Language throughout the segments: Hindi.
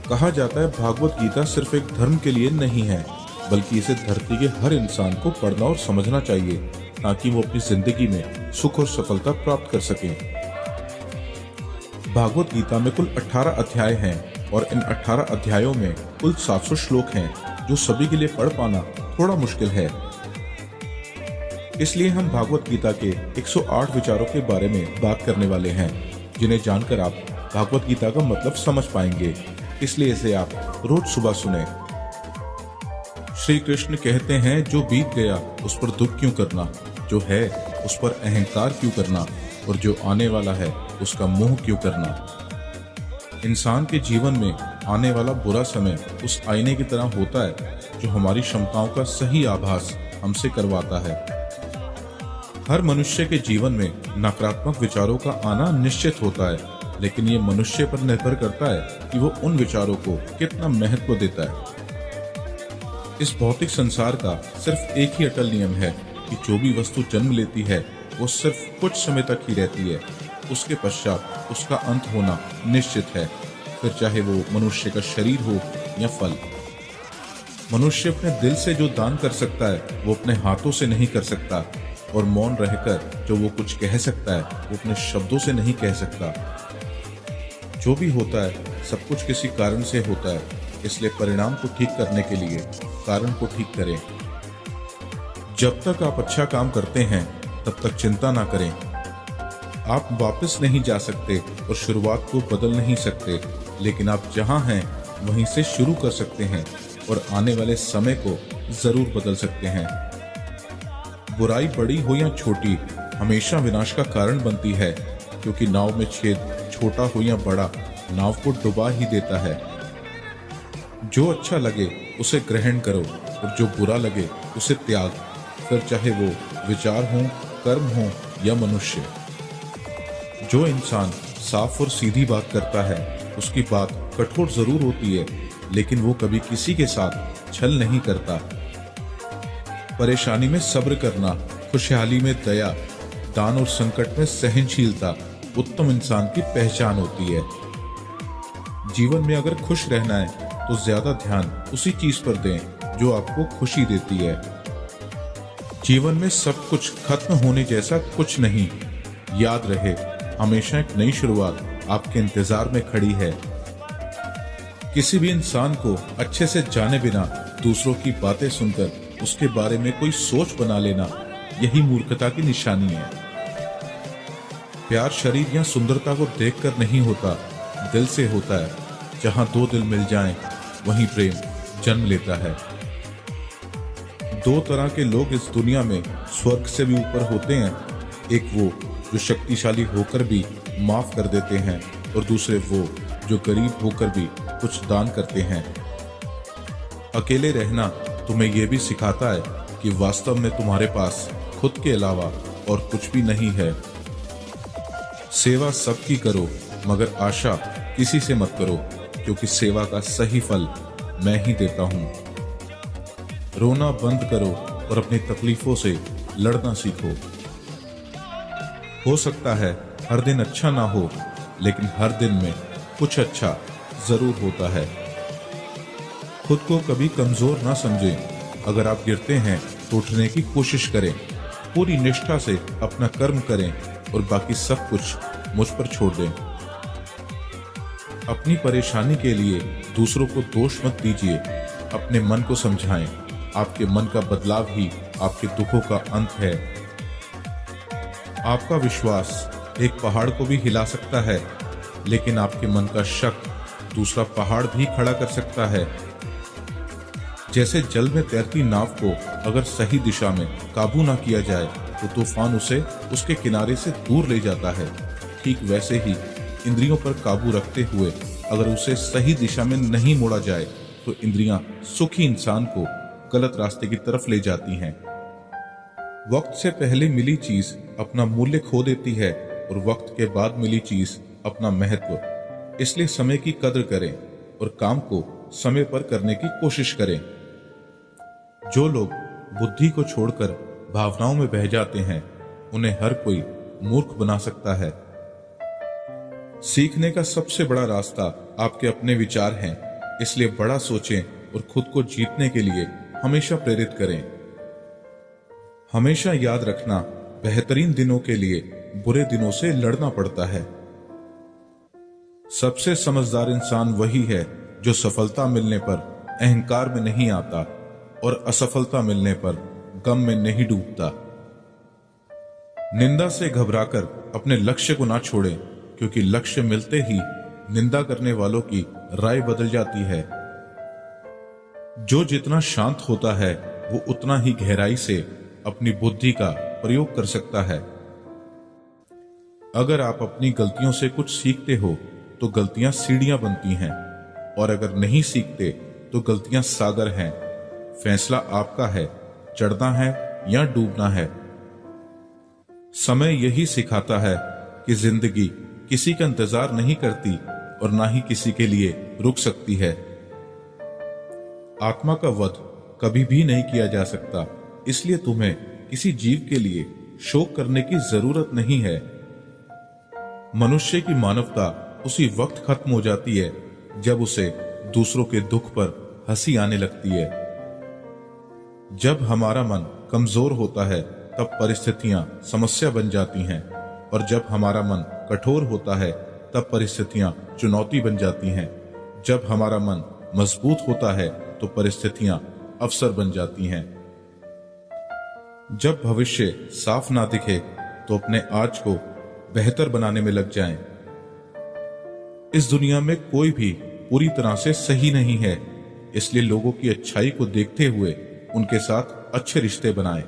कहा जाता है भागवत गीता सिर्फ एक धर्म के लिए नहीं है, बल्कि इसे धरती के हर इंसान को पढ़ना और समझना चाहिए ताकि वो अपनी जिंदगी में सुख और सफलता प्राप्त कर सके। भागवत गीता में कुल 18 अध्याय हैं और इन 18 अध्यायों में कुल 700 श्लोक हैं, जो सभी के लिए पढ़ पाना थोड़ा मुश्किल है। इसलिए हम भागवत गीता के 108 विचारों के बारे में बात करने वाले हैं, जिन्हें जानकर आप भागवत गीता का मतलब समझ पाएंगे। इसलिए इसे आप रोज सुबह सुने। श्री कृष्ण कहते हैं, जो बीत गया उस पर दुख क्यों करना, जो है उस पर अहंकार क्यों करना, और जो आने वाला है उसका मोह क्यों करना। इंसान के जीवन में आने वाला बुरा समय उस आईने की तरह होता है जो हमारी क्षमताओं का सही आभास हमसे करवाता है। हर मनुष्य के जीवन में नकारात्मक विचारों का आना निश्चित होता है, लेकिन ये मनुष्य पर निर्भर करता है कि वो उन विचारों को कितना महत्व देता है। इस भौतिक संसार का सिर्फ एक ही अटल नियम है कि जो भी वस्तु जन्म लेती है वो सिर्फ कुछ समय तक ही रहती है, उसके पश्चात उसका अंत होना निश्चित है, फिर चाहे वो मनुष्य का शरीर हो या फल। मनुष्य अपने दिल से जो दान कर सकता है वो अपने हाथों से नहीं कर सकता, और मौन रहकर जो वो कुछ कह सकता है वो अपने शब्दों से नहीं कह सकता। जो भी होता है सब कुछ किसी कारण से होता है, इसलिए परिणाम को ठीक करने के लिए कारण को ठीक करें। जब तक आप अच्छा काम करते हैं तब तक चिंता ना करें। आप वापस नहीं जा सकते और शुरुआत को बदल नहीं सकते, लेकिन आप जहां हैं वहीं से शुरू कर सकते हैं और आने वाले समय को जरूर बदल सकते हैं। बुराई बड़ी हो या छोटी हमेशा विनाश का कारण बनती है, क्योंकि नाव में छेद छोटा हो या बड़ा नाव को डुबा ही देता है। जो अच्छा लगे उसे ग्रहण करो और जो बुरा लगे उसे त्याग, फिर चाहे वो विचार हो, कर्म हो या मनुष्य। जो इंसान साफ और सीधी बात करता है उसकी बात कठोर जरूर होती है, लेकिन वो कभी किसी के साथ छल नहीं करता। परेशानी में सब्र करना, खुशहाली में दया, दान और संकट में सहनशीलता उत्तम इंसान की पहचान होती है। जीवन में अगर खुश रहना है तो ज्यादा ध्यान उसी चीज पर दें जो आपको खुशी देती है। जीवन में सब कुछ खत्म होने जैसा कुछ नहीं। याद रहे, हमेशा एक नई शुरुआत आपके इंतजार में खड़ी है। किसी भी इंसान को अच्छे से जाने बिना दूसरों की बातें सुनकर उसके बारे में कोई सोच बना लेना, यही मूर्खता की निशानी है। प्यार शरीर या सुंदरता को देखकर नहीं होता, दिल से होता है। जहां दो दिल मिल जाएं, वहीं प्रेम जन्म लेता है। दो तरह के लोग इस दुनिया में स्वर्ग से भी ऊपर होते हैं। एक वो जो शक्तिशाली होकर भी माफ कर देते हैं, और दूसरे वो जो गरीब होकर भी कुछ दान करते हैं। अकेले रहना तुम्हें यह भी सिखाता है कि वास्तव में तुम्हारे पास खुद के अलावा और कुछ भी नहीं है। सेवा सबकी करो, मगर आशा किसी से मत करो, क्योंकि सेवा का सही फल मैं ही देता हूं। रोना बंद करो और अपनी तकलीफों से लड़ना सीखो। हो सकता है हर दिन अच्छा ना हो, लेकिन हर दिन में कुछ अच्छा जरूर होता है। खुद को कभी कमजोर ना समझें। अगर आप गिरते हैं तो उठने की कोशिश करें। पूरी निष्ठा से अपना कर्म करें और बाकी सब कुछ मुझ पर छोड़ दें। अपनी परेशानी के लिए दूसरों को दोष मत दीजिए, अपने मन को समझाएं। आपके मन का बदलाव ही आपके दुखों का अंत है। आपका विश्वास एक पहाड़ को भी हिला सकता है, लेकिन आपके मन का शक दूसरा पहाड़ भी खड़ा कर सकता है। जैसे जल में तैरती नाव को अगर सही दिशा में काबू ना किया जाए तो तूफान उसे उसके किनारे से दूर ले जाता है। ठीक वैसे ही इंद्रियों पर काबू रखते हुए अगर उसे सही दिशा में नहीं मोड़ा जाए तो इंद्रियां सुखी इंसान को गलत रास्ते की तरफ ले जाती हैं। वक्त से पहले मिली चीज अपना मूल्य खो देती है और वक्त के बाद मिली चीज अपना महत्व। इसलिए समय की कद्र करें और काम को समय पर करने की कोशिश करें। जो लोग बुद्धि को छोड़कर भावनाओं में बह जाते हैं, उन्हें हर कोई मूर्ख बना सकता है। सीखने का सबसे बड़ा रास्ता आपके अपने विचार हैं। इसलिए बड़ा सोचें और खुद को जीतने के लिए हमेशा प्रेरित करें। हमेशा याद रखना, बेहतरीन दिनों के लिए बुरे दिनों से लड़ना पड़ता है। सबसे समझदार इंसान वही है जो सफलता मिलने पर अहंकार में नहीं आता और असफलता मिलने पर गम में नहीं डूबता। निंदा से घबराकर अपने लक्ष्य को ना छोड़ें, क्योंकि लक्ष्य मिलते ही निंदा करने वालों की राय बदल जाती है। जो जितना शांत होता है वो उतना ही गहराई से अपनी बुद्धि का प्रयोग कर सकता है। अगर आप अपनी गलतियों से कुछ सीखते हो तो गलतियां सीढ़ियां बनती हैं, और अगर नहीं सीखते तो गलतियां सागर हैं। फैसला आपका है, चढ़ना है या डूबना है। समय यही सिखाता है कि जिंदगी किसी का इंतजार नहीं करती और ना ही किसी के लिए रुक सकती है। आत्मा का वध कभी भी नहीं किया जा सकता, इसलिए तुम्हें किसी जीव के लिए शोक करने की जरूरत नहीं है। मनुष्य की मानवता उसी वक्त खत्म हो जाती है जब उसे दूसरों के दुख पर हंसी आने लगती है। जब हमारा मन कमजोर होता है तब परिस्थितियां समस्या बन जाती हैं, और जब हमारा मन कठोर होता है तब परिस्थितियां चुनौती बन जाती हैं। जब हमारा मन मजबूत होता है तो परिस्थितियां अवसर बन जाती हैं। जब भविष्य साफ ना दिखे तो अपने आज को बेहतर बनाने में लग जाएं। इस दुनिया में कोई भी पूरी तरह से सही नहीं है, इसलिए लोगों की अच्छाई को देखते हुए उनके साथ अच्छे रिश्ते बनाएं।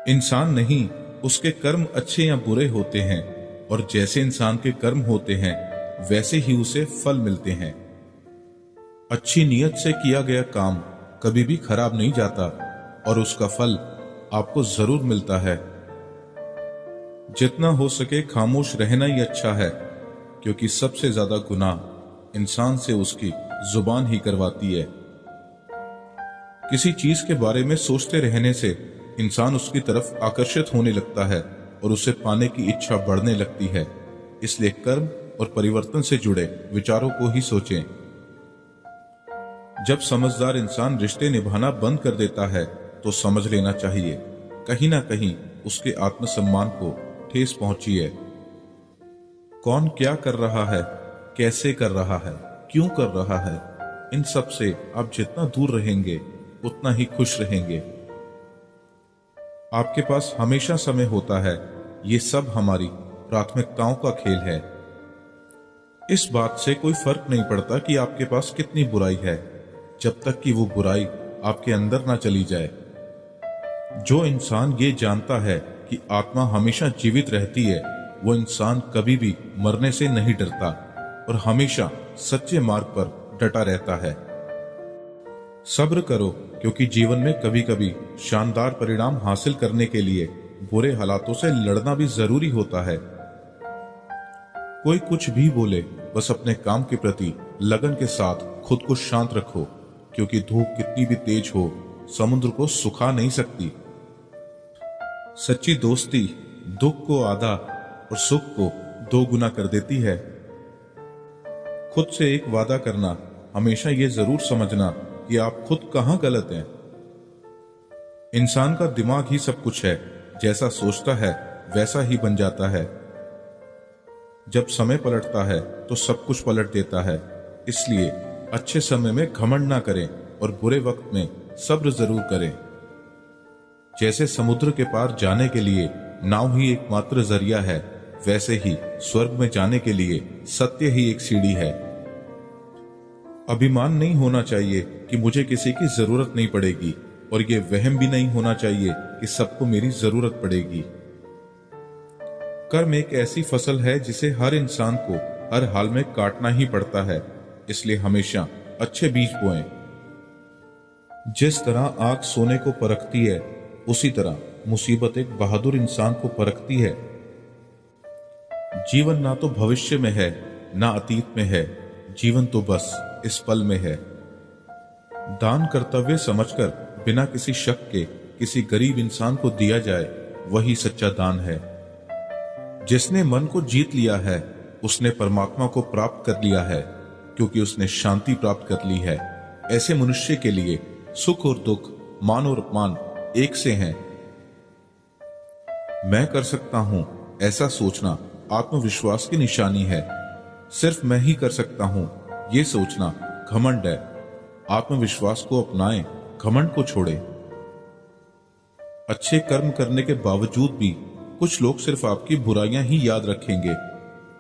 इंसान नहीं, उसके कर्म अच्छे या बुरे होते हैं, और जैसे इंसान के कर्म होते हैं वैसे ही उसे फल मिलते हैं। अच्छी नीयत से किया गया काम कभी भी खराब नहीं जाता और उसका फल आपको जरूर मिलता है। जितना हो सके खामोश रहना ही अच्छा है, क्योंकि सबसे ज्यादा गुनाह इंसान से उसकी जुबान ही करवाती है। किसी चीज के बारे में सोचते रहने से इंसान उसकी तरफ आकर्षित होने लगता है और उसे पाने की इच्छा बढ़ने लगती है। इसलिए कर्म और परिवर्तन से जुड़े विचारों को ही सोचें। जब समझदार इंसान रिश्ते निभाना बंद कर देता है तो समझ लेना चाहिए कहीं ना कहीं उसके आत्मसम्मान को ठेस पहुंची है। कौन क्या कर रहा है, कैसे कर रहा है, क्यों कर रहा है, इन सब से आप जितना दूर रहेंगे उतना ही खुश रहेंगे। आपके पास हमेशा समय होता है, ये सब हमारी प्राथमिकताओं का खेल है। इस बात से कोई फर्क नहीं पड़ता कि आपके पास कितनी बुराई है, जब तक कि वो बुराई आपके अंदर ना चली जाए। जो इंसान ये जानता है कि आत्मा हमेशा जीवित रहती है, वो इंसान कभी भी मरने से नहीं डरता और हमेशा सच्चे मार्ग पर डटा रहता है। सब्र करो, क्योंकि जीवन में कभी कभी शानदार परिणाम हासिल करने के लिए बुरे हालातों से लड़ना भी जरूरी होता है। कोई कुछ भी बोले, बस अपने काम के प्रति लगन के साथ खुद को शांत रखो, क्योंकि धूप कितनी भी तेज हो समुद्र को सुखा नहीं सकती। सच्ची दोस्ती दुख को आधा और सुख को 2 गुना कर देती है। खुद से एक वादा करना, हमेशा ये जरूर समझना कि आप खुद कहां गलत हैं। इंसान का दिमाग ही सब कुछ है, जैसा सोचता है वैसा ही बन जाता है। जब समय पलटता है तो सब कुछ पलट देता है। इसलिए अच्छे समय में घमंड ना करें और बुरे वक्त में सब्र जरूर करें। जैसे समुद्र के पार जाने के लिए नाव ही एकमात्र जरिया है, वैसे ही स्वर्ग में जाने के लिए सत्य ही एक सीढ़ी है। अभिमान नहीं होना चाहिए कि मुझे किसी की जरूरत नहीं पड़ेगी, और ये वहम भी नहीं होना चाहिए कि सबको मेरी जरूरत पड़ेगी। कर्म एक ऐसी फसल है जिसे हर इंसान को हर हाल में काटना ही पड़ता है, इसलिए हमेशा अच्छे बीज बोएं। जिस तरह आग सोने को परखती है, उसी तरह मुसीबत एक बहादुर इंसान को परखती है। जीवन ना तो भविष्य में है ना अतीत में है, जीवन तो बस इस पल में है। दान कर्तव्य समझकर बिना किसी शक के किसी गरीब इंसान को दिया जाए, वही सच्चा दान है। जिसने मन को जीत लिया है उसने परमात्मा को प्राप्त कर लिया है, क्योंकि उसने शांति प्राप्त कर ली है। ऐसे मनुष्य के लिए सुख और दुख, मान और अपमान एक से हैं। मैं कर सकता हूं, ऐसा सोचना आत्मविश्वास की निशानी है। सिर्फ मैं ही कर सकता हूं, ये सोचना घमंड है। आत्मविश्वास को अपनाएं, घमंड को छोड़ें। अच्छे कर्म करने के बावजूद भी कुछ लोग सिर्फ आपकी बुराइयां ही याद रखेंगे।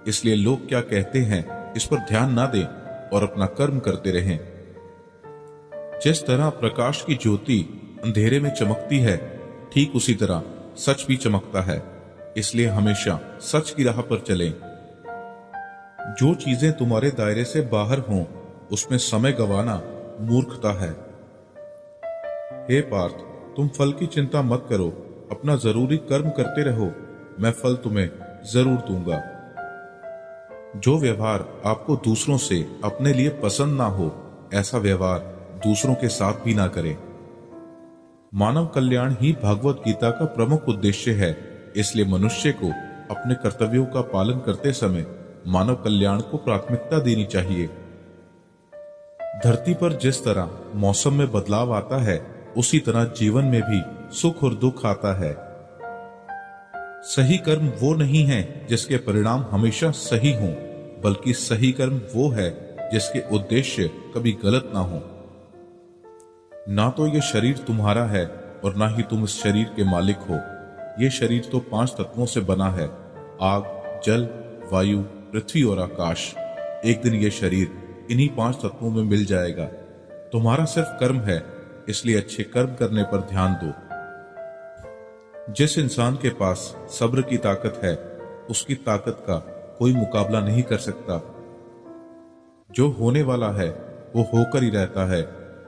इसलिए लोग क्या कहते हैं इस पर ध्यान ना दें और अपना कर्म करते रहें। जिस तरह प्रकाश की ज्योति अंधेरे में चमकती है, ठीक उसी तरह सच भी चमकता है। इसलिए हमेशा सच की राह पर चलें। जो चीजें तुम्हारे दायरे से बाहर हों, उसमें समय गंवाना मूर्खता है। हे पार्थ, तुम फल की चिंता मत करो, अपना जरूरी कर्म करते रहो, मैं फल तुम्हें जरूर दूंगा। जो व्यवहार आपको दूसरों से अपने लिए पसंद ना हो, ऐसा व्यवहार दूसरों के साथ भी ना करें। मानव कल्याण ही भागवत गीता का प्रमुख उद्देश्य है। इसलिए मनुष्य को अपने कर्तव्यों का पालन करते समय मानव कल्याण को प्राथमिकता देनी चाहिए। धरती पर जिस तरह मौसम में बदलाव आता है, उसी तरह जीवन में भी सुख और दुख आता है। सही कर्म वो नहीं है जिसके परिणाम हमेशा सही हों, बल्कि सही कर्म वो है जिसके उद्देश्य कभी गलत ना हो। ना तो ये शरीर तुम्हारा है और ना ही तुम इस शरीर के मालिक हो। ये शरीर तो 5 तत्वों से बना है, आग, जल, वायु, पृथ्वी और आकाश। एक दिन ये शरीर इन्हीं 5 तत्वों में मिल जाएगा। तुम्हारा सिर्फ कर्म है, इसलिए अच्छे कर्म करने पर ध्यान दो। जिस इंसान के पास सब्र की ताकत है, उसकी ताकत का कोई मुकाबला नहीं कर सकता। जो होने वाला है वो होकर ही रहता है,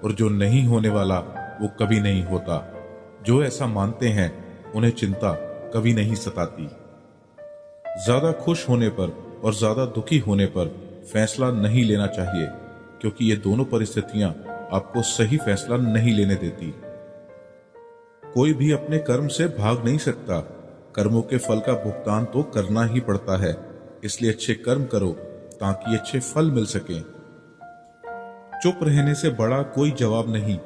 और जो नहीं होने वाला वो कभी नहीं होता। जो ऐसा मानते हैं उन्हें चिंता कभी नहीं सताती। ज्यादा खुश होने पर और ज्यादा दुखी होने पर फैसला नहीं लेना चाहिए, क्योंकि ये दोनों परिस्थितियां आपको सही फैसला नहीं लेने देती। कोई भी अपने कर्म से भाग नहीं सकता। कर्मों के फल का भुगतान तो करना ही पड़ता है। इसलिए अच्छे कर्म करो ताकि अच्छे फल मिल सकें। चुप रहने से बड़ा कोई जवाब नहीं,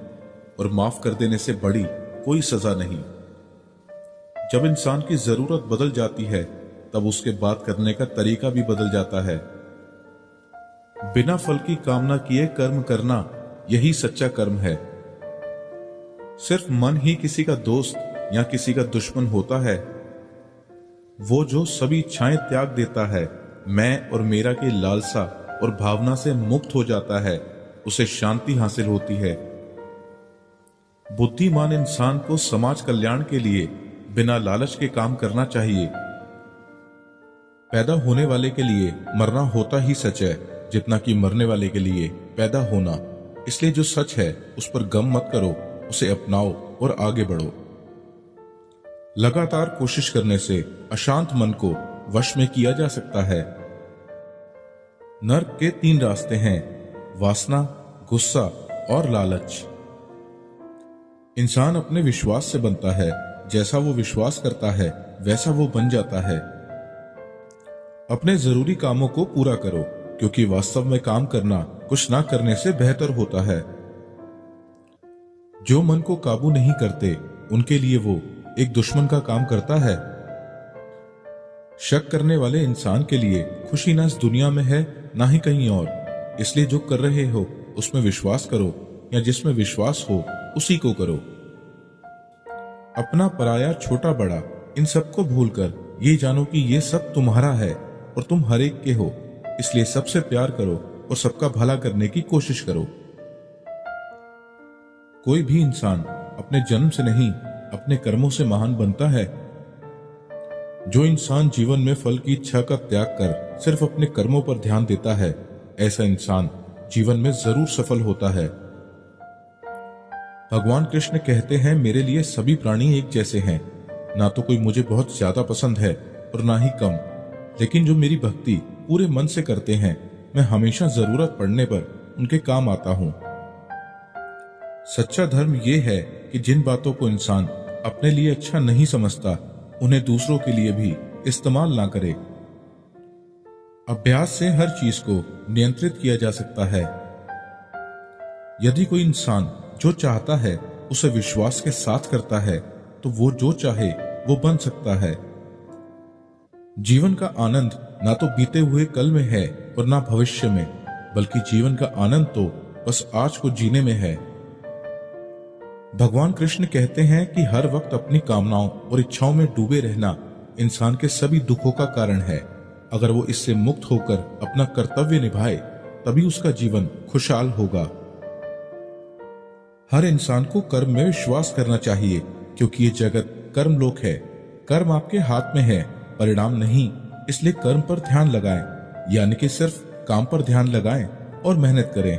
और माफ कर देने से बड़ी कोई सजा नहीं। जब इंसान की जरूरत बदल जाती है, तब उसके बात करने का तरीका भी बदल जाता है। बिना फल की कामना किए कर्म करना, यही सच्चा कर्म है। सिर्फ मन ही किसी का दोस्त या किसी का दुश्मन होता है। वो जो सभी इच्छाएं त्याग देता है, मैं और मेरा की लालसा और भावना से मुक्त हो जाता है, उसे शांति हासिल होती है। बुद्धिमान इंसान को समाज कल्याण के लिए बिना लालच के काम करना चाहिए। पैदा होने वाले के लिए मरना होता ही सच है, जितना कि मरने वाले के लिए पैदा होना। इसलिए जो सच है उस पर गम मत करो, उसे अपनाओ और आगे बढ़ो। लगातार कोशिश करने से अशांत मन को वश में किया जा सकता है। नर्क के 3 रास्ते हैं: वासना, गुस्सा और लालच। इंसान अपने विश्वास से बनता है। जैसा वो विश्वास करता है वैसा वो बन जाता है। अपने जरूरी कामों को पूरा करो, क्योंकि वास्तव में काम करना कुछ ना करने से बेहतर होता है। जो मन को काबू नहीं करते, उनके लिए वो एक दुश्मन का काम करता है। शक करने वाले इंसान के लिए खुशी ना इस दुनिया में है, ना ही कहीं और। इसलिए जो कर रहे हो उसमें विश्वास करो, या जिसमें विश्वास हो उसी को करो। अपना पराया, छोटा बड़ा, इन सबको भूलकर ये जानो कि ये सब तुम्हारा है और तुम हर एक के हो। इसलिए सबसे प्यार करो और सबका भला करने की कोशिश करो। कोई भी इंसान अपने जन्म से नहीं, अपने कर्मों से महान बनता है। जो इंसान जीवन में फल की इच्छा का त्याग कर सिर्फ अपने कर्मों पर ध्यान देता है, ऐसा इंसान जीवन में जरूर सफल होता है। भगवान कृष्ण कहते हैं, मेरे लिए सभी प्राणी एक जैसे हैं। ना तो कोई मुझे बहुत ज्यादा पसंद है और ना ही कम, लेकिन जो मेरी भक्ति पूरे मन से करते हैं, मैं हमेशा जरूरत पड़ने पर उनके काम आता हूं। सच्चा धर्म यह है कि जिन बातों को इंसान अपने लिए अच्छा नहीं समझता, उन्हें दूसरों के लिए भी इस्तेमाल ना करे। अभ्यास से हर चीज को नियंत्रित किया जा सकता है। यदि कोई इंसान जो चाहता है उसे विश्वास के साथ करता है तो वो जो चाहे वो बन सकता है। जीवन का आनंद ना तो बीते हुए कल में है और ना भविष्य में, बल्कि जीवन का आनंद तो बस आज को जीने में है। भगवान कृष्ण कहते हैं कि हर वक्त अपनी कामनाओं और इच्छाओं में डूबे रहना इंसान के सभी दुखों का कारण है। अगर वो इससे मुक्त होकर अपना कर्तव्य निभाए तभी उसका जीवन खुशहाल होगा। हर इंसान को कर्म में विश्वास करना चाहिए, क्योंकि ये जगत कर्म लोक है। कर्म आपके हाथ में है, परिणाम नहीं। इसलिए कर्म पर ध्यान लगाएं, यानी कि सिर्फ काम पर ध्यान लगाएं और मेहनत करें।